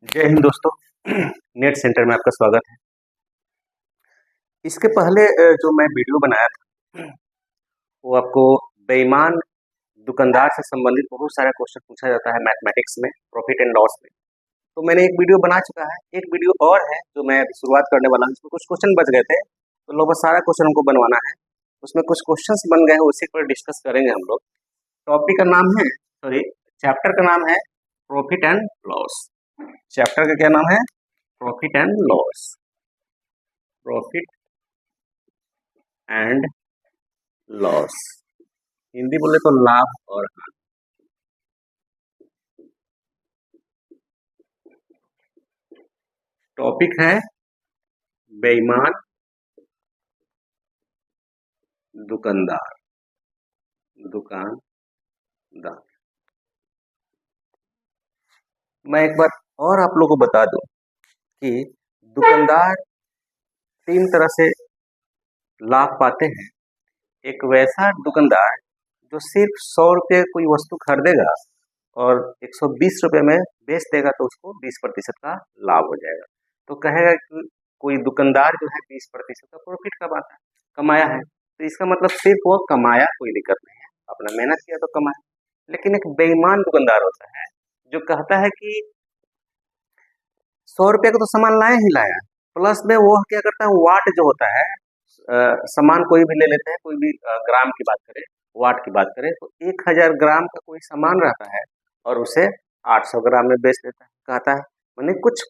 जय हिंद दोस्तों। Net centre में आपका स्वागत है। इसके पहले जो मैं वीडियो बनाया था वो आपको बेईमान दुकानदार से संबंधित बहुत सारा क्वेश्चन पूछा जाता है मैथमेटिक्स में, प्रॉफिट एंड लॉस में। तो मैंने एक वीडियो बना चुका है, एक वीडियो और है जो मैं अभी शुरुआत करने वाला हूँ। इसमें कुछ क्वेश्चन बच गए थे तो लगभग सारा क्वेश्चन हमको बनवाना है। उसमें कुछ क्वेश्चन बन गए हैं, उसी पर डिस्कस करेंगे हम लोग। टॉपिक का नाम है, सॉरी, चैप्टर का नाम है प्रॉफिट एंड लॉस। चैप्टर का क्या नाम है? Profit and loss. Profit and loss, Hindi बोले तो लाभ और हानि। टॉपिक है बेईमान दुकानदार। दुकानदार, मैं एक बार और आप लोगों को बता दूं कि दुकानदार तीन तरह से लाभ पाते हैं। एक वैसा दुकानदार जो सिर्फ 100 रुपये कोई वस्तु खरीदेगा और 120 रुपये में बेच देगा तो उसको 20% का लाभ हो जाएगा। तो कहेगा कि कोई दुकानदार जो है 20% का प्रॉफिट कमाया है। तो इसका मतलब सिर्फ वो कमाया, कोई दिक्कत नहीं है, अपना मेहनत किया तो कमाया। लेकिन एक बेईमान दुकानदार होता है जो कहता है कि 100 रुपये का तो सामान लाया ही लाया, प्लस में वो क्या करता है, वाट जो होता है, सामान कोई भी ले लेते हैं, कोई भी ग्राम की बात करें, वाट की बात करें, तो 1000 ग्राम का कोई सामान रहता है और उसे 800 ग्राम में बेच देता है। कहता है मैंने कुछ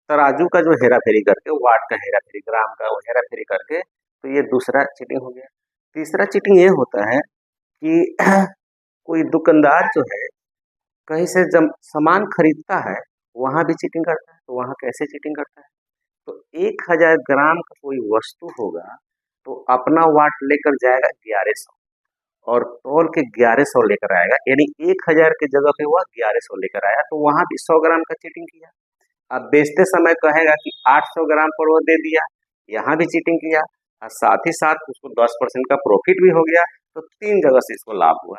तराजू का जो हेरा फेरी करके, वाट का हेरा फेरी, ग्राम का वो हेरा फेरी करके, तो ये दूसरा चीटिंग हो गया। तीसरा चीटिंग ये होता है कि कोई दुकानदार जो है कहीं से जब सामान खरीदता है वहां भी चीटिंग करता है। तो वहां कैसे चीटिंग करता है? तो 1000 ग्राम का कोई वस्तु होगा तो अपना वाट लेकर जाएगा 1100 और तौल के 1100 लेकर आएगा, यानी 1000 की जगह पे वह 1100 लेकर आया, तो वहां भी 100 ग्राम का चीटिंग किया। अब बेचते समय कहेगा कि 800 ग्राम पर वो दे दिया, यहाँ भी चीटिंग किया और साथ ही साथ उसको 10% का प्रॉफिट भी हो गया। तो तीन जगह से इसको लाभ हुआ।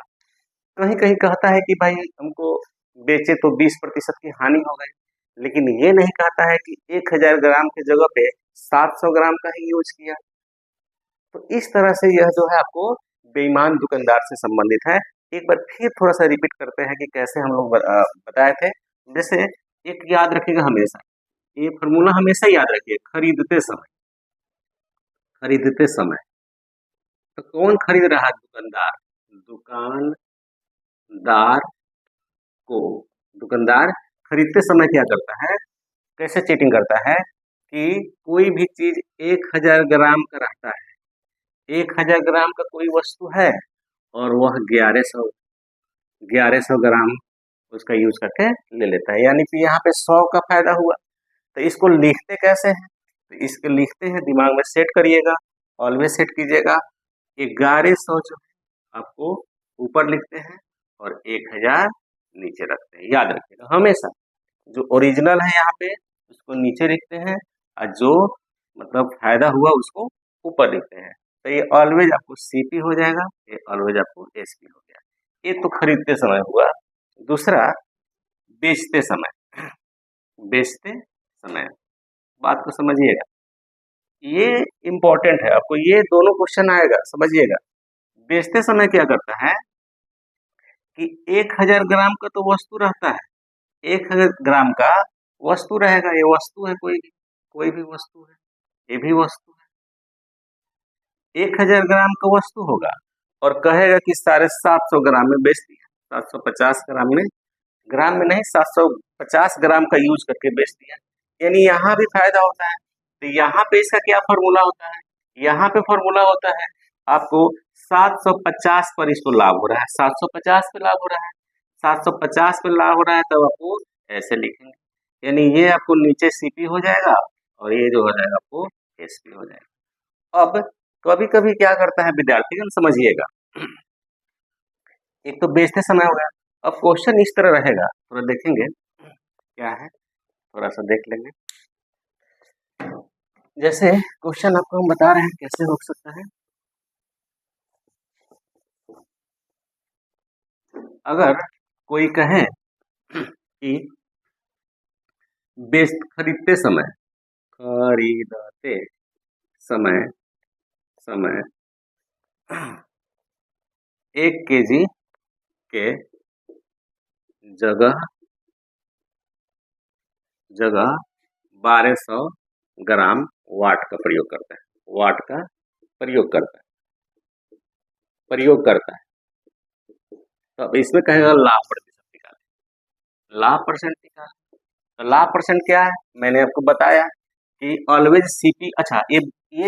कहीं कहीं कहता है कि भाई हमको बेचे तो 20% की हानि हो गई, लेकिन ये नहीं कहता है कि 1000 ग्राम की जगह पे 700 ग्राम का ही यूज किया। तो इस तरह से यह जो है आपको बेईमान दुकानदार से संबंधित है। एक बार फिर थोड़ा सा रिपीट करते हैं कि कैसे हम लोग बताए थे। जैसे एक याद रखिएगा हमेशा, ये फॉर्मूला हमेशा याद रखिए, खरीदते समय तो कौन खरीद रहा है? दुकानदार को दुकानदार खरीदते समय क्या करता है, कैसे चीटिंग करता है कि कोई भी चीज 1000 ग्राम का रहता है, 1000 ग्राम का कोई वस्तु है और वह 1100 ग्राम उसका यूज करके ले लेता है, यानी कि यहाँ पे 100 का फायदा हुआ। तो इसको लिखते कैसे हैं? तो इसको लिखते हैं, दिमाग में सेट करिएगा, ऑलवेज सेट कीजिएगा। 1100 जो है आपको ऊपर लिखते हैं और 1000 नीचे रखते हैं, याद रखिएगा हमेशा। जो ओरिजिनल है यहाँ पे उसको नीचे लिखते हैं और जो मतलब फायदा हुआ उसको ऊपर लिखते हैं। तो ये ऑलवेज आपको सीपी हो जाएगा, ये ऑलवेज आपको एसपी हो गया। ये तो खरीदते समय हुआ। दूसरा, बेचते समय, बेचते समय बात को समझिएगा, ये इंपॉर्टेंट है, आपको ये दोनों क्वेश्चन आएगा, समझिएगा। बेचते समय क्या करता है कि 1000 ग्राम का तो वस्तु रहता है, 1000 ग्राम का वस्तु रहेगा, ये वस्तु है, कोई भी वस्तु है, ये भी वस्तु है। 1000 ग्राम का वस्तु होगा और कहेगा कि 750 ग्राम में बेच दिया, 750 ग्राम में, ग्राम में नहीं, 750 ग्राम का यूज करके बेच दिया, यानी यहाँ भी फायदा होता है। तो यहाँ पे इसका क्या फॉर्मूला होता है? यहाँ पे फॉर्मूला होता है आपको 750 पर इसको लाभ हो रहा है, 750 पे लाभ हो रहा है, 750 पे लाभ हो रहा है, तब आपको ऐसे लिखेंगे, यानी ये आपको नीचे सीपी हो जाएगा और ये जो हो जाएगा आपको एसपी हो जाएगा। अब कभी कभी क्या करता है विद्यार्थीगण, समझिएगा, एक तो बेचते समय हो गया। अब क्वेश्चन इस तरह रहेगा, थोड़ा देखेंगे क्या है, थोड़ा सा देख लेंगे। जैसे क्वेश्चन आपको हम बता रहे हैं कैसे हो सकता है। अगर कोई कहे कि खरीदते समय, खरीदते समय, समय 1 kg के जगह 1200 ग्राम वाट का प्रयोग करता है, वाट का प्रयोग करता है। तो अब इसमें कहेगा लाभ प्रतिशत निकाले, लाभ परसेंट निकाले। तो लाभ परसेंट क्या है, मैंने आपको बताया कि ऑलवेज सीपी। अच्छा, ये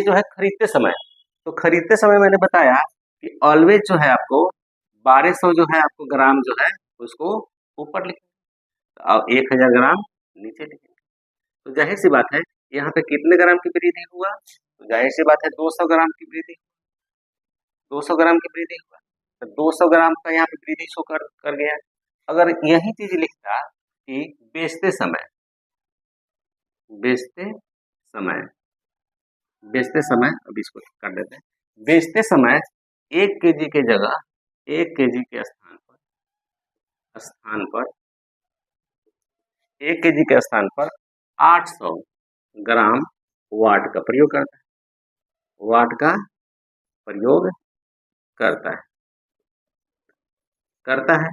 जो है खरीदते समय, तो खरीदते समय मैंने बताया कि ऑलवेज जो है आपको 1200 जो है आपको ग्राम जो है उसको ऊपर लिखेंगे और 1000 ग्राम नीचे लिखेंगे। तो जाहिर सी बात है यहाँ पे कितने ग्राम की वृद्धि हुआ, तो जाहिर सी बात है 200 ग्राम की वृद्धि, 200 ग्राम की वृद्धि हुआ। तो 200 ग्राम का यहाँ पे वृद्धि शो कर गया। अगर यही चीज लिखता कि बेचते समय, बेचते समय, बेचते समय, अब इसको कर देते हैं, बेचते समय 1 kg के जगह 1 kg के स्थान पर 800 ग्राम वाट का प्रयोग करता है, वाट का प्रयोग करता है।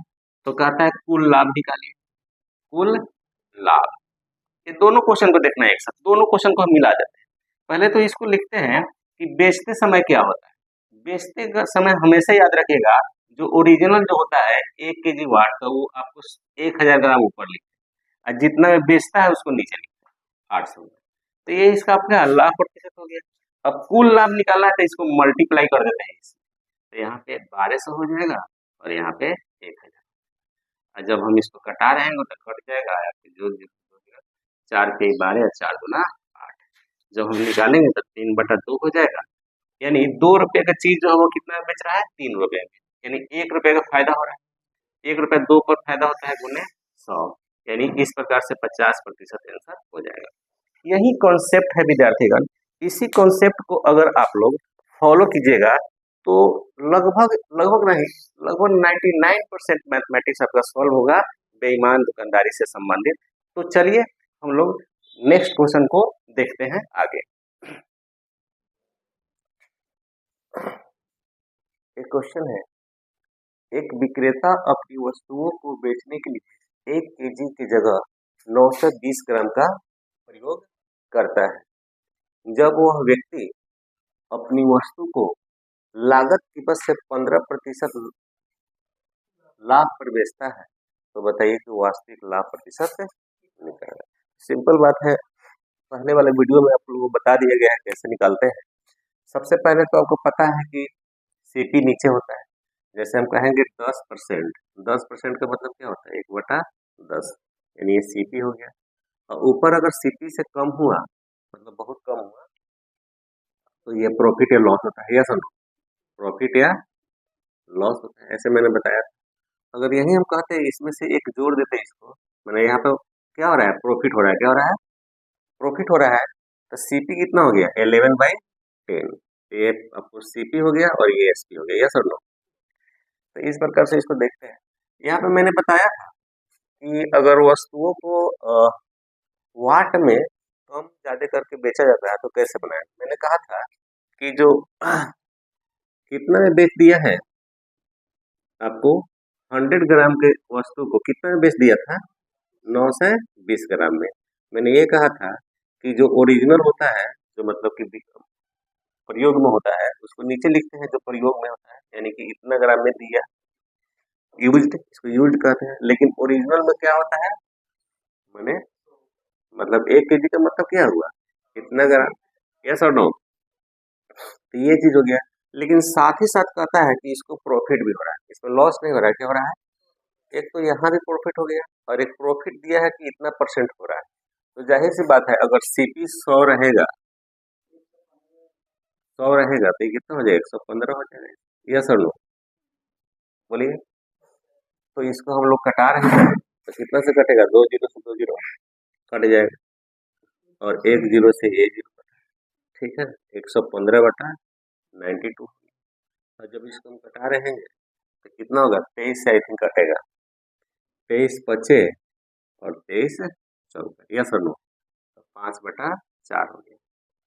तो कहता है कुल लाभ निकालिए, कुल लाभ। ये दोनों क्वेश्चन को देखना है एक साथ, दोनों क्वेश्चन को हम मिला देते हैं। पहले तो इसको लिखते हैं कि बेचते समय क्या होता है। बेचते समय हमेशा याद रखिएगा, जो ओरिजिनल जो होता है 1 kg वाट का, वो आपको 1000 ग्राम ऊपर लिखते हैं और जितना में बेचता है उसको नीचे लिखते हैं 800। तो ये इसका अपना लाभ प्रतिशत हो गया। अब कुल लाभ निकालना है तो इसको मल्टीप्लाई कर देते हैं इससे। तो यहाँ पे 1200 हो जाएगा और यहाँ पे 1000। और जब हम इसको कटा रहेंगे तो कट जाएगा, जो 4 के 12 और 4 गुना 8। जब हम निकालेंगे तो 3/2 हो जाएगा। यानी 2 रुपए का चीज जो है वो कितना में बेच रहा है, 3 रुपए में। यानी 1 रुपए का फायदा हो रहा है। 1 रुपए 2 पर फायदा होता है गुने 100, यानी इस प्रकार से 50% आंसर हो जाएगा। यही कॉन्सेप्ट है विद्यार्थीगण। इसी कॉन्सेप्ट को अगर आप लोग फॉलो कीजिएगा तो लगभग लगभग नहीं, लगभग 99% मैथमेटिक्स आपका सॉल्व होगा बेईमान दुकानदारी से संबंधित। तो चलिए हम लोग नेक्स्ट क्वेश्चन को देखते हैं आगे। एक क्वेश्चन है, एक विक्रेता अपनी वस्तुओं को बेचने के लिए 1 kg की जगह 920 ग्राम का प्रयोग करता है। जब वह व्यक्ति अपनी वस्तु को लागत कीमत से 15% लाभ पर बेचता है, तो बताइए कि वास्तविक लाभ प्रतिशत निकालेगा। सिंपल बात है, पहले वाले वीडियो में आप लोगों को बता दिया गया है कैसे निकालते हैं। सबसे पहले तो आपको पता है कि सीपी नीचे होता है। जैसे हम कहेंगे 10%, 10% का मतलब क्या होता है, 1/10, यानी ये सीपी हो गया। और ऊपर अगर सीपी से कम हुआ, मतलब बहुत कम हुआ, तो ये प्रॉफिट या लॉस होता है, या सुनो, प्रॉफिट या लॉस होता है, ऐसे मैंने बताया था। अगर यही हम कहते हैं इसमें से एक जोड़ देते हैं इसको, मैंने यहाँ पे क्या हो रहा है, प्रॉफिट हो रहा है, क्या हो रहा है, प्रॉफिट हो रहा है। तो सीपी कितना हो गया, 11/10। ये आपको सीपी हो गया और ये एसपी हो गया, यस और नो। तो इस प्रकार से इसको देखते हैं। यहाँ पे मैंने बताया था कि अगर वस्तुओं को वाट में कम ज्यादा करके बेचा जाता है तो कैसे बनाया। मैंने कहा था कि जो कितना में बेच दिया है आपको, 100 ग्राम के वस्तु को कितना में बेच दिया था, 920 ग्राम में। मैंने ये कहा था कि जो ओरिजिनल होता है, जो मतलब कि प्रयोग में होता है, उसको नीचे लिखते हैं जो प्रयोग में होता है, यानी कि इतना ग्राम में दिया, यूज्ड, इसको यूज्ड कहते हैं। लेकिन ओरिजिनल में क्या होता है, मैंने मतलब 1 kg का मतलब क्या हुआ, इतना ग्राम, यस और नो। तो ये चीज हो गया। लेकिन साथ ही साथ कहता है कि इसको प्रॉफिट भी हो रहा है, इसमें लॉस नहीं हो रहा है, क्या हो रहा है, एक तो यहाँ भी प्रॉफिट हो गया और एक प्रॉफिट दिया है कि इतना % हो रहा है। तो जाहिर सी बात है अगर सीपी 100 रहेगा, 100 रहेगा तो ये कितना हो जाएगा, 115 हो जाएगा, यस और नो, बोलिए। तो इसको हम लोग कटा रहे हैं तो कितना से कटेगा, 2 जीरो से 2 जीरो कट जाएगा और 1 जीरो से 1 जीरो, ठीक है, 115/92। और जब इसको हम कटा रहे हैं तो कितना होगा, 23 से आई थिंक कटेगा, 23 बचे और 23 14, यस और नो? तो 5/4 हो गया।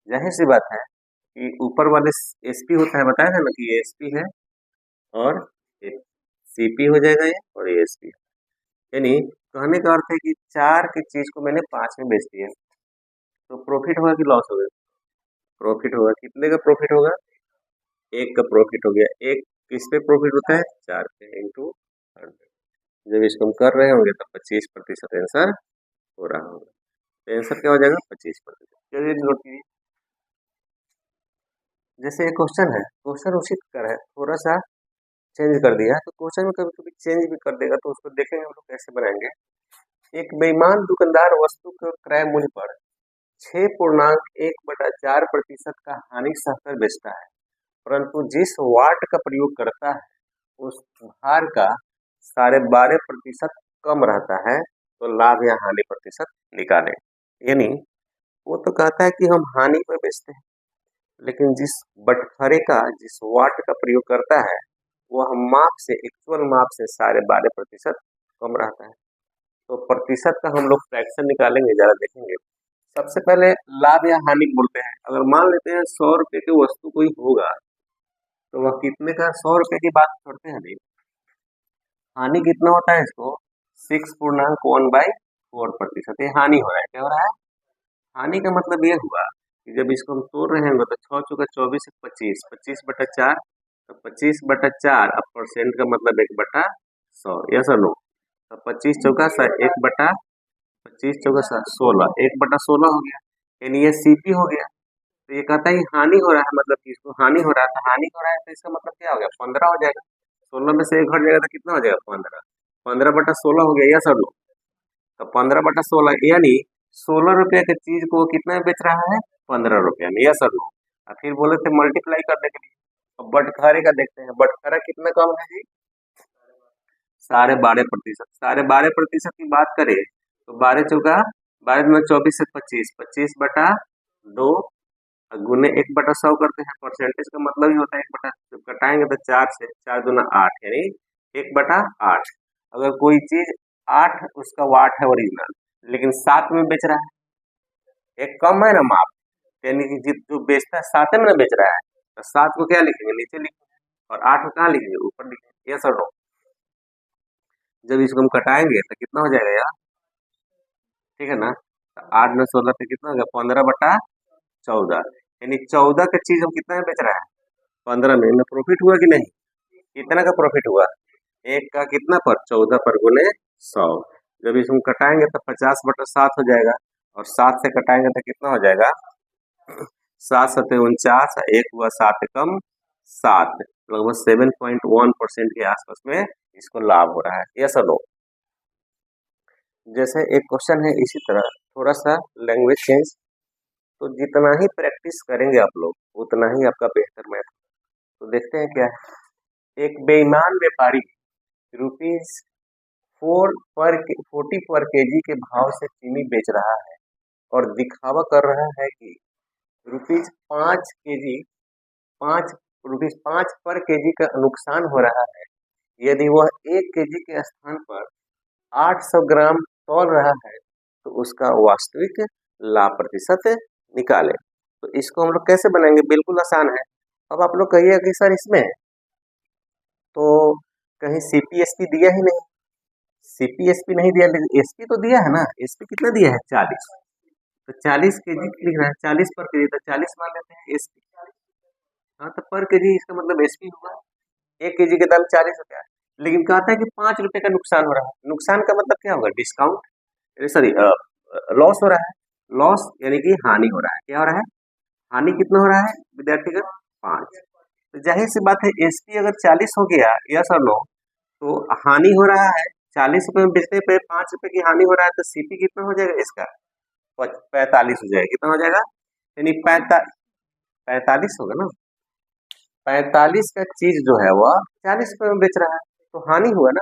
जाहिर सी बात है कि ऊपर वाले एसपी होता है, बताया था ना कि ये एसपी है और सीपी हो जाएगा ये, और ये एसपी। यानी कहने का अर्थ है कि 4 की चीज को मैंने 5 में बेच दिया, तो प्रॉफिट होगा कि लॉस होगा? प्रॉफिट होगा। कितने का प्रॉफिट होगा? 1 का प्रॉफिट हो गया। एक किस पे प्रॉफिट होता है? 4 पे इंटू 100। जब इसको हम कर रहे होंगे तो 25% आंसर हो रहा होगा। तो आंसर क्या हो जाएगा? 25%। चलिए नोट कीजिए। जैसे एक क्वेश्चन है, क्वेश्चन उसी तरह है, थोड़ा सा चेंज कर दिया, तो क्वेश्चन में कभी कभी चेंज भी कर देगा, तो उसको देखेंगे हम लोग कैसे बनाएंगे। एक बेईमान दुकानदार वस्तु के क्रय मूल्य पर 6.1/4% का हानि सहकर बेचता है, परंतु जिस वाट का प्रयोग करता है उस भार का 12.5% कम रहता है, तो लाभ या हानि प्रतिशत निकालें। यानी वो तो कहता है कि हम हानि पर बेचते हैं, लेकिन जिस बटखरे का, जिस वाट का प्रयोग करता है, वह माप से, एक्चुअल माप से 12.5% कम रहता है। तो प्रतिशत का हम लोग फ्रैक्शन निकालेंगे, जरा देखेंगे। सबसे पहले लाभ या हानि बोलते हैं। अगर मान लेते हैं 100 रुपए की वस्तु कोई होगा, तो वह कितने का? 100 रुपए की बात करते हैं नहीं। हानि कितना होता है इसको? 6.1/4%। ये हानि हो रहा है। क्या हो रहा है? हानि का मतलब ये हुआ कि जब इसको हम तोड़ रहे हैं तो 6 चौका 24 से 25, 25/4, तो 25/4। अब परसेंट का मतलब 1/100, यस और नो? तो 25 चौका 16, 1/16 हो गया। यानी ये सीपी हो गया। तो ये कहता है हानि हो रहा है, मतलब कि इसको हानि हो रहा है, तो हानि हो रहा है, तो इसका मतलब क्या हो गया? 15 हो जाएगा। 16 में से 1 घट जाएगा तो कितना हो जाएगा? 15। 15/16 हो गया, यस और नो? तो 15/16 यानी 16 रुपया की चीज को कितना में बेच रहा है? 15 रुपया में, यस और नो? और फिर बोले थे मल्टीप्लाई करने के लिए। अब बटखरे का देखते हैं, बटखरा कितना कम है जी? 12.5%। 12.5% की बात करें तो 12 चौका 12 में 24 से 25, 25/2 गुने 1/100 करते हैं। परसेंटेज का मतलब ही होता है 1 बटा, जब घटाएंगे तो 4 से 4 दूना 8, यानी 1/8। अगर कोई चीज 8 उसका वाट है ओरिजिनल, लेकिन 7 में बेच रहा है, एक कम है ना माप, यानी कि जो बेचता है 7 में ना बेच रहा है, तो 7 को क्या लिखेंगे? नीचे लिखेंगे, और 8 को कहाँ लिखेंगे? ऊपर लिखेंगे, यस और नो? जब इसको हम कटाएंगे तो कितना हो जाएगा यार? ठीक है ना? तो 8 में 16 पे कितना हो गया? 15/14। यानी 14 का चीज हम कितना में बेच रहा है? 15 में। इनमें प्रॉफिट हुआ कि नहीं? कितना का प्रॉफिट हुआ? एक का कितना पर? 14 पर गुने 100। जब इसको कटाएंगे तो 50/7 हो जाएगा, और 7 से कटाएंगे तो कितना हो जाएगा? 7×7 = 49, एक हुआ 7 कम 7, लगभग 7.1% के आसपास में इसको लाभ हो रहा है, यस और नो? जैसे एक क्वेश्चन है इसी तरह, थोड़ा सा लैंग्वेज चेंज। तो जितना ही प्रैक्टिस करेंगे आप लोग, उतना ही आपका बेहतर मैथ। तो देखते हैं क्या है। एक बेईमान व्यापारी रुपीज 40 पर केजी के भाव से चीनी बेच रहा है, और दिखावा कर रहा है कि रुपीज 5 केजी 5 पर केजी का नुकसान हो रहा है। यदि वह 1 केजी के स्थान पर 800 ग्राम तौल रहा है, तो उसका वास्तविक लाभ प्रतिशत निकाले। तो इसको हम लोग कैसे बनाएंगे? बिल्कुल आसान है। अब आप लोग कहिए कि सर इसमें तो कहीं सीपीएसपी दिया ही नहीं। सीपीएसपी नहीं दिया, लेकिन एसपी तो दिया है ना। एसपी कितना दिया है? 40। तो 40 केजी लिख रहा है, 40 पर केजी, तो 40 मान लेते हैं एसपी। हाँ, तो पर केजी इसका मतलब एसपी हुआ। 1 केजी के दाम 40 रुपया, लेकिन कहता है कि 5 रुपए का नुकसान हो रहा है। नुकसान का मतलब क्या होगा? डिस्काउंट, सॉरी, लॉस हो रहा है। लॉस यानी कि हानि हो रहा है। क्या हो रहा है? हानि कितना हो रहा है विद्यार्थीगण? 5। तो जाहिर सी बात है एसपी अगर 40 हो गया, यस और नो, तो हानि हो रहा है 40 रुपए में बेचने पे 5 रुपए की हानि हो रहा है, तो सीपी कितना हो जाएगा इसका? 45 हो जाएगा। कितना हो जाएगा? यानी 45 होगा ना। 45 का चीज जो है वह 40 रुपए में बेच रहा है, तो हानि हुआ ना।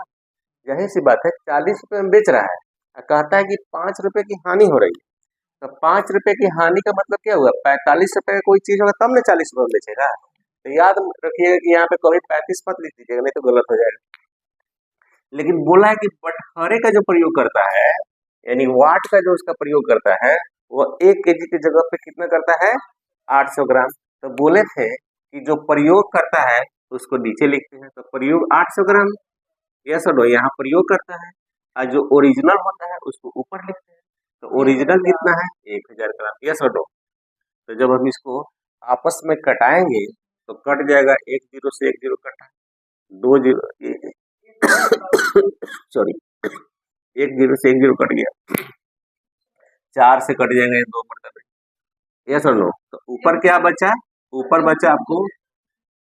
जाहिर सी बात है 40 रुपए में बेच रहा है, और कहता है कि 5 रुपए की हानि हो रही है। तो 5 रुपए की हानि का मतलब क्या हुआ? 45 रुपए का कोई चीज होगा तब ना 40 रुपए में बेचेगा। तो याद रखिएगा कि यहाँ पे कभी 35 मत लिख दीजिएगा, नहीं तो गलत हो जाएगा। लेकिन बोला है कि बटखरे का जो प्रयोग करता है, यानी वाट का जो उसका प्रयोग करता है वो 1 केजी की जगह पे कितना करता है 800 ग्राम। तो बोले थे कि जो प्रयोग करता है उसको नीचे लिखते हैं, तो प्रयोग 800 ग्राम, यस और नो, यहाँ प्रयोग करता है, और जो ओरिजिनल होता है उसको ऊपर लिखते हैं। तो ओरिजिनल कितना है 1000 ग्राम, यस और नो। तो जब हम इसको आपस में कटाएंगे तो कट जाएगा, 1 जीरो से 1 जीरो कटा, 2 जीरो सॉरी 1 जीरो से 1 जीरो कट गया, 4 से कट जाएंगे 2 मरतबे, यस और नो। तो ऊपर क्या बचा, ऊपर बचा आपको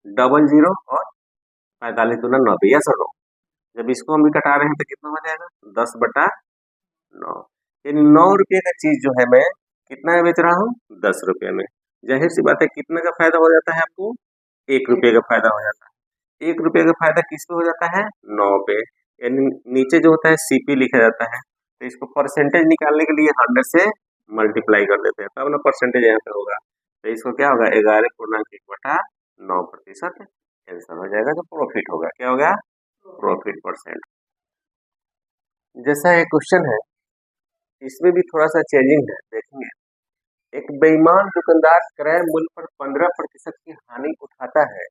डबल जीरो और 45 दूना 90, यस और नो। जब इसको हम भी कटा रहे हैं तो कितना हो जाएगा 10/9। यानी 9 रुपये का चीज जो है मैं कितना में बेच रहा हूँ 10 रुपये में। जाहिर सी बात है कितने का फायदा हो जाता है आपको 1 रुपये का फायदा हो जाता है। 1 रुपये का फायदा किस पे हो जाता है 9 पे। यानी नीचे जो होता है सीपी लिखा जाता है, तो इसको परसेंटेज निकालने के लिए 100 से मल्टीप्लाई कर देते हैं तब ना परसेंटेज यहाँ पे होगा। तो इसको क्या होगा 11.1/9% आंसर हो जाएगा, जो प्रॉफिट होगा क्या होगा प्रॉफिट परसेंट। जैसा ये क्वेश्चन है इसमें भी थोड़ा सा चेंजिंग है, देखेंगे। एक बेईमान दुकानदार क्रय मूल्य पर 15% की हानि उठाता है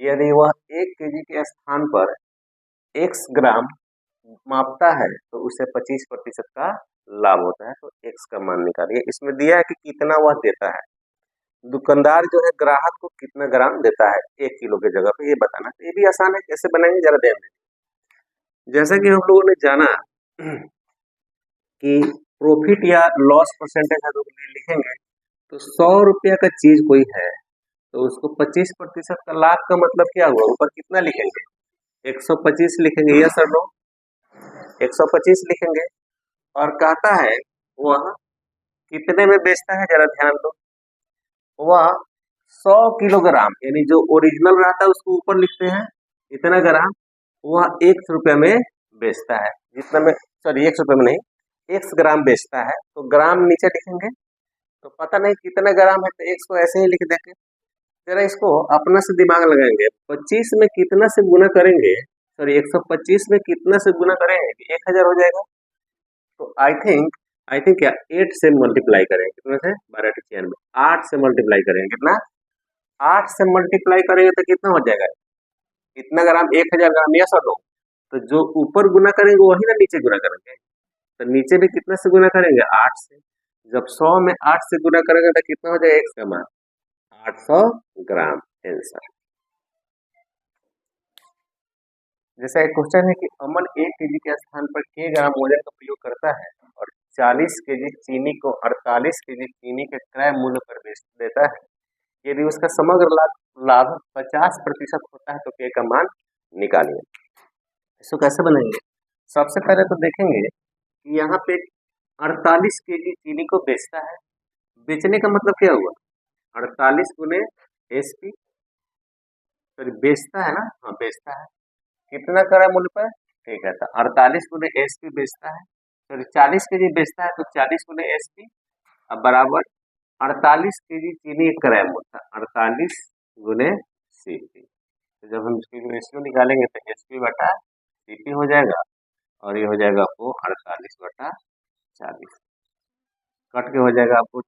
यदि वह 1 केजी के स्थान पर x ग्राम मापता है तो उसे 25% का लाभ होता है। तो x का मान निकालिए। इसमें दिया है कि कितना वह देता है, दुकानदार जो है ग्राहक को कितना ग्राम देता है 1 किलो की जगह पे, ये बताना। तो ये भी आसान है, कैसे बनाएंगे जरा ध्यान दें। जैसा कि हम लोगों ने जाना कि प्रॉफिट या लॉस परसेंटेज है तो लिखेंगे, तो 100 रुपया का चीज कोई है तो उसको 25% का लाभ का मतलब क्या हुआ, ऊपर कितना लिखेंगे 125 लिखेंगे, यस और नो 125 लिखेंगे। और कहता है वह कितने में बेचता है, जरा ध्यान दो, वह 100 किलोग्राम यानी जो ओरिजिनल रहता है उसको ऊपर लिखते हैं इतना ग्राम, वह 1 रुपये में बेचता है, जितना में सॉरी 1 रुपये में नहीं 1 ग्राम बेचता है। तो ग्राम नीचे लिखेंगे, तो पता नहीं कितना ग्राम है तो 1 को ऐसे ही लिख देंगे। जरा इसको अपना से दिमाग लगाएंगे, 25 में कितना से गुना करेंगे, सॉरी 125 में कितना से गुना करेंगे कि 1000 हो जाएगा। तो आई थिंक क्या 8 से मल्टीप्लाई करेंगे, कितने से 12×96, 8 से मल्टीप्लाई करेंगे, कितना 8 से मल्टीप्लाई करेंगे तो कितना हो जाएगा इतना ग्राम 1000 ग्राम, यस और नो। तो जो ऊपर गुना करेंगे वही ना नीचे गुना करेंगे, तो नीचे भी कितना से गुना करेंगे 8 से। जब 100 में 8 से गुना करेंगे तो कितना हो जाएगा x का मान 800 ग्राम आंसर। जैसा एक क्वेश्चन है कि अमन 1 केजी के स्थान पर k ग्राम वजन का प्रयोग करता है और 40 केजी चीनी को 48 केजी चीनी के क्रय मूल्य पर बेच देता है, यदि उसका समग्र लाभ 50% होता है तो k का मान निकालिए। इसको कैसे बनाएंगे, सबसे पहले तो देखेंगे कि यहाँ पे 48 केजी चीनी को बेचता है, बेचने का मतलब क्या हुआ 48 गुने एसपी, सॉरी बेचता है ना, हाँ बेचता है, कितना क्रय मूल्य पर, ठीक है, तो 48 गुने एसपी बेचता है, सॉरी 40 केजी बेचता है तो 40 गुने एसपी अब बराबर 48 केजी चीनी क्रय मूल्य था 48 गुने सीपी। तो जब हम इसकी रेशियो निकालेंगे तो एसपी बटा सीपी हो जाएगा और ये हो जाएगा आपको 48/40, कट के हो जाएगा आपको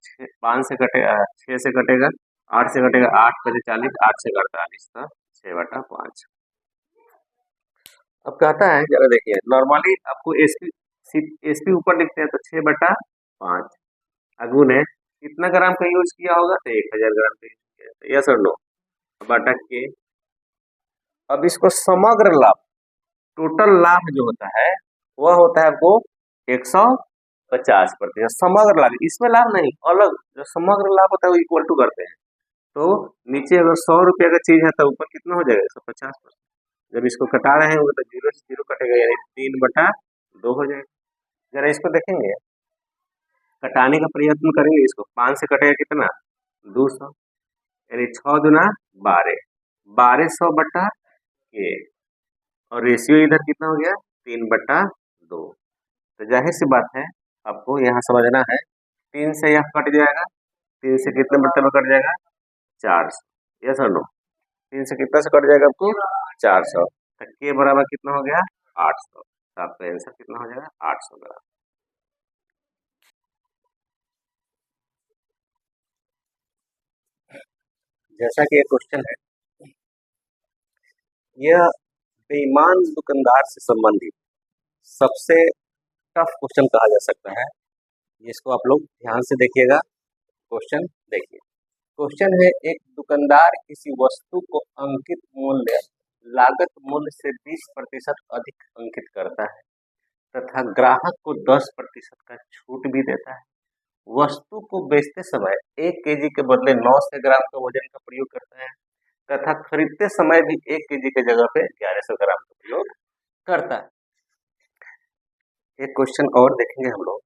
5 से कटेगा 6 से कटेगा 8 से कटेगा 8 × 40, 8 से 48 था 6/5। अब कहता है जरा देखिए, नॉर्मली आपको एसपी ऊपर लिखते हैं तो 6/5 अगुन है कितना ग्राम का यूज किया होगा तो 1000 ग्राम का यूज किया, यस और नो बटा के। अब इसको समग्र लाभ टोटल लाभ जो होता है वह होता है आपको 150%, समग्र लाभ, इसमें लाभ नहीं अलग, जो समग्र लाभ होता है वो इक्वल टू करते हैं। तो नीचे अगर 100 रुपया का चीज है तो ऊपर कितना हो जाएगा 150%, जब इसको कटा रहे होंगे तो 0 से 0 कटेगा यानी 3/2 हो जाएगा। जरा इसको देखेंगे, कटाने का प्रयत्न करेंगे, इसको 5 से कटेगा कितना 200 यानी 6 दूना 12, 1200 बटा के, और रेशियो इधर कितना हो गया 3/2। तो जाहिर सी बात है आपको यहाँ समझना है, 3 से यह कट जाएगा, 3 से कितने मतलब कट जाएगा 400, यस और नो 3 से कितना से कट जाएगा आपको 400, तो के बराबर कितना हो गया 800, तो आपका आंसर कितना हो जाएगा 800 ग्राम। जैसा कि एक क्वेश्चन है, यह बेईमान दुकानदार से संबंधित सबसे टफ क्वेश्चन कहा जा सकता है। इसको आप लोग ध्यान से देखिएगा। क्वेश्चन देखिए, क्वेश्चन है, एक दुकानदार किसी वस्तु को अंकित मूल्य लागत मूल्य से 20% अधिक अंकित करता है तथा ग्राहक को 10% का छूट भी देता है। वस्तु को बेचते समय 1 केजी के बदले 900 ग्राम का वजन का प्रयोग करता है तथा खरीदते समय भी 1 केजी के जगह पे 1100 ग्राम का प्रयोग करता है। एक क्वेश्चन और देखेंगे हम लोग।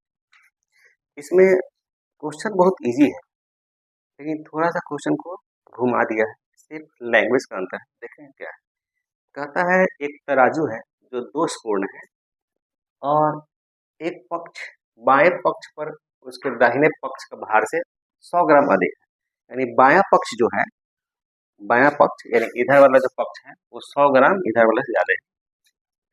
इसमें क्वेश्चन बहुत इजी है, लेकिन थोड़ा सा क्वेश्चन को घुमा दिया है, सिर्फ लैंग्वेज का अंतर है। देखें क्या है, कहता है एक तराजू है जो दोषपूर्ण है और एक पक्ष बाएं पक्ष पर उसके दाहिने पक्ष का भार से 100 ग्राम अधिक है, यानी बायां पक्ष जो है, बायां पक्ष यानी इधर वाला जो पक्ष है वो 100 ग्राम इधर वाला से ज्यादा है।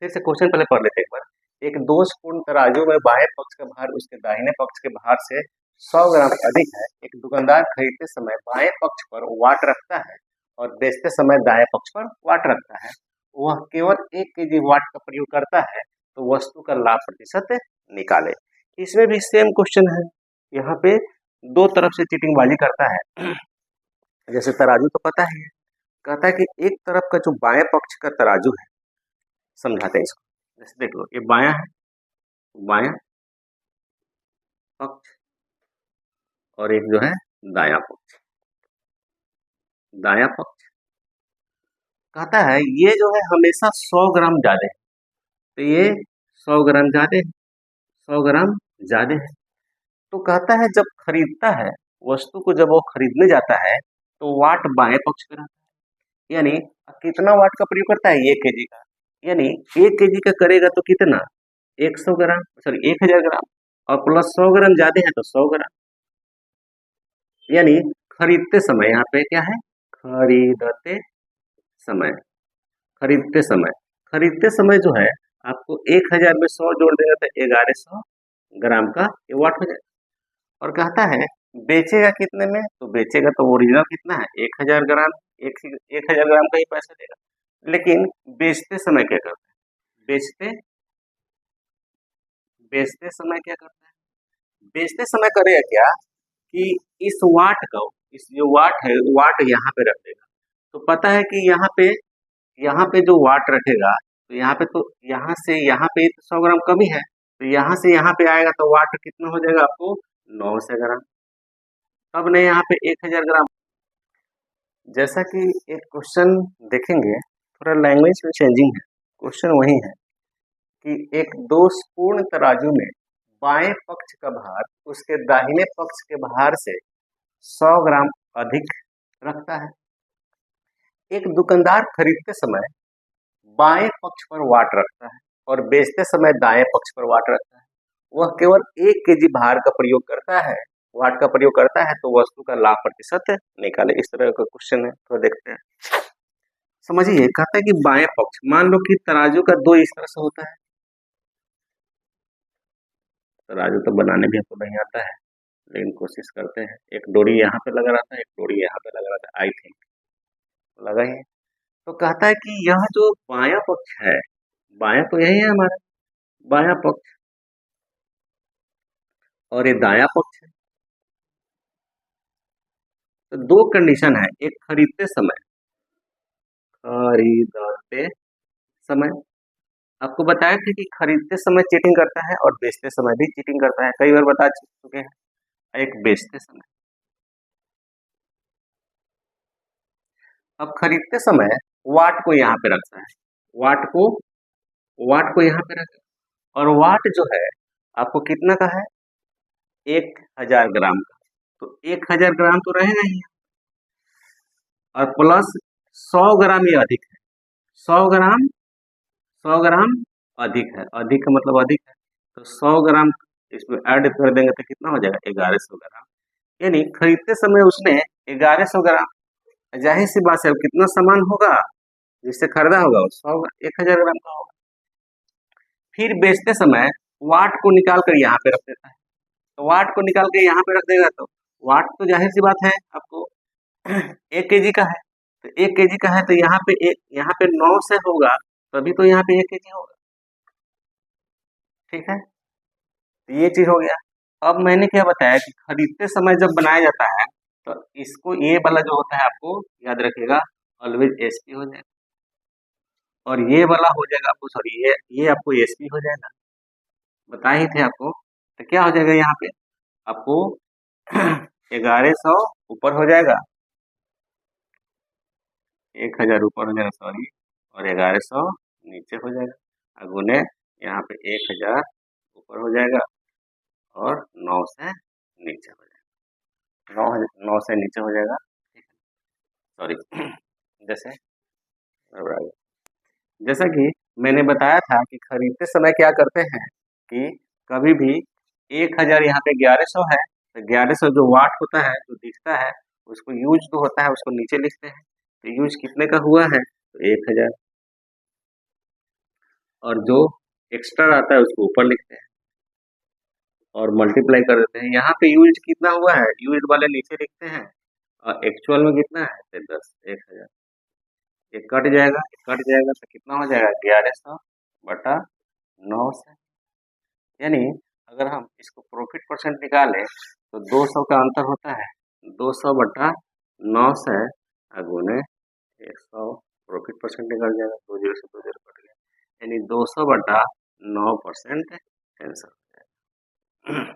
फिर से क्वेश्चन पहले पढ़ लेते हैं एक बार। एक दोषपूर्ण तराजू में बाएं पक्ष का भार उसके दाहिने पक्ष के भार से 100 ग्राम अधिक है। एक दुकानदार खरीदते समय बाएं पक्ष पर वाट रखता है और बेचते समय दाएं पक्ष पर वाट रखता है। वह केवल 1 केजी वाट का प्रयोग करता है, तो वस्तु का लाभ प्रतिशत निकाले। इसमें भी सेम क्वेश्चन है, यहाँ पे दो तरफ से चीटिंगबाजी करता है। जैसे तराजू तो पता ही है, कहता है कि एक तरफ का जो बाएं पक्ष का तराजू है, समझाते हैं इसको। जैसे देख लो, ये बायां है, बायां पक्ष, और एक जो है दायां पक्ष। दायां पक्ष कहता है ये जो है हमेशा 100 ग्राम ज्यादा है, तो ये 100 ग्राम ज्यादा है, 100 ग्राम ज्यादा है। तो कहता है जब खरीदता है वस्तु को, जब वो खरीदने जाता है तो वाट बाएं पक्ष पे रहता है, यानी कितना वाट का प्रयोग करता है, 1 केजी का, यानी 1 केजी का करेगा तो कितना, 100 ग्राम, सॉरी 1000 ग्राम, और प्लस 100 ग्राम ज्यादा है तो 100 ग्राम, यानी खरीदते समय, यहाँ पे क्या है, खरीदते समय, खरीदते समय, खरीदते समय जो है आपको 1000 में 100 जोड़ देगा तो 1100 ग्राम का ये वाट हो जाएगा। और कहता है बेचेगा कितने में, तो बेचेगा तो ओरिजिनल कितना है, 1000 ग्राम, 1000 ग्राम का ही पैसा देगा। लेकिन बेचते समय क्या करता है, बेचते समय क्या करता है, बेचते समय करेगा क्या कि इस वाट का, इस जो वाट है, वाट यहाँ पे रख देगा। तो पता है कि यहाँ पे जो वाट रखेगा, तो यहाँ पे, तो यहाँ से यहाँ पे 100 ग्राम कमी है, तो यहाँ से यहाँ पे आएगा तो वाट कितना हो जाएगा आपको, 900 ग्राम। अब नहीं, यहाँ पे 1000 ग्राम। जैसा कि एक क्वेश्चन देखेंगे, थोड़ा लैंग्वेज में चेंजिंग है, क्वेश्चन वही है कि एक दोषपूर्ण तराजू में बाएं पक्ष का भार उसके दाहिने पक्ष के भार से 100 ग्राम अधिक रखता है। एक दुकानदार खरीदते समय बाएं पक्ष पर वाट रखता है और बेचते समय दाएं पक्ष पर वाट रखता है। वह केवल 1 केजी भार का प्रयोग करता है, वाट का प्रयोग करता है, तो वस्तु का लाभ प्रतिशत निकाले। इस तरह का क्वेश्चन है, तो देखते हैं, समझिए। कहता है कि बाएं पक्ष, मान लो कि तराजू का 2 इस तरह से होता है। तराजू तो बनाने भी हमको नहीं आता है, लेकिन कोशिश करते हैं। एक डोरी यहाँ पे लगा रहता है, एक डोरी यहाँ पे लगा रहता है, आई थिंक लगा ही है। तो कहता है कि यह जो बायां पक्ष है, बायां तो यही है हमारा बायां पक्ष, और ये दायां पक्ष है। तो दो कंडीशन है, एक खरीदते समय, खरीदते समय आपको बताया था कि खरीदते समय चीटिंग करता है और बेचते समय भी चीटिंग करता है, कई बार बता चुके हैं। एक बेचते समय, अब खरीदते समय वाट को यहाँ पे रखता है, वाट को यहाँ पे रखता है, और वाट जो है आपको कितना का है, 1000 ग्राम का, तो 1000 ग्राम तो रहेगा ही, और प्लस 100 ग्राम ये अधिक है, 100 ग्राम, 100 ग्राम अधिक है, अधिक का मतलब अधिक है, तो 100 ग्राम इसमें ऐड कर देंगे तो कितना हो जाएगा, 1100 ग्राम। यानी खरीदते समय उसने 1100 ग्राम, जाहिर सी बात है कितना सामान होगा जिससे खरीदा होगा, 1000 ग्राम का होगा। फिर बेचते समय वाट को निकाल कर यहाँ पे रख देता है, तो वाट को निकाल के यहाँ पे रख देगा, तो वाट तो जाहिर सी बात है आपको 1 केजी का है, तो 1 केजी का है तो यहाँ पे 9 से होगा, तभी तो यहाँ पे 1 केजी होगा। ठीक है, तो ये चीज हो गया। अब मैंने क्या बताया कि खरीदते समय जब बनाया जाता है तो इसको ये वाला जो होता है आपको याद रखिएगा, ऑलवेज एसपी हो जाएगा, और ये वाला हो जाएगा आपको, सॉरी ये आपको एसपी हो जाएगा, बताए ही थे आपको। तो क्या हो जाएगा यहाँ पे आपको 1100 ऊपर हो जाएगा, 1000 ऊपर हो जाएगा, सॉरी, और 1100 नीचे हो जाएगा, अगुने यहाँ पे 1000 ऊपर हो जाएगा और 9 से नीचे हो जाएगा, 9 से नीचे हो जाएगा। सॉरी जैसे जैसा कि मैंने बताया था कि खरीदते समय क्या करते हैं कि कभी भी 1000 यहाँ पे 1100 है, तो 1100 जो वाट होता है जो दिखता है उसको यूज जो होता है उसको नीचे लिखते हैं, तो यूज कितने का हुआ है तो 1000, और जो एक्स्ट्रा आता है उसको ऊपर लिखते हैं और मल्टीप्लाई कर देते हैं। यहाँ पे यूज कितना हुआ है, यूज वाले नीचे लिखते हैं और एक्चुअल में कितना है तो 1000, ये कट जाएगा, कट जाएगा तो कितना हो जाएगा 1100 बटा 9 से, यानी अगर हम इसको प्रॉफिट परसेंट निकालें तो 200 का अंतर होता है, 200 बटा 9 से अगुने 100, प्रॉफिट परसेंट निकल जाएगा, 20 से 20 कट गया, यानी 200 बटा 9% आंसर हो जाएगा।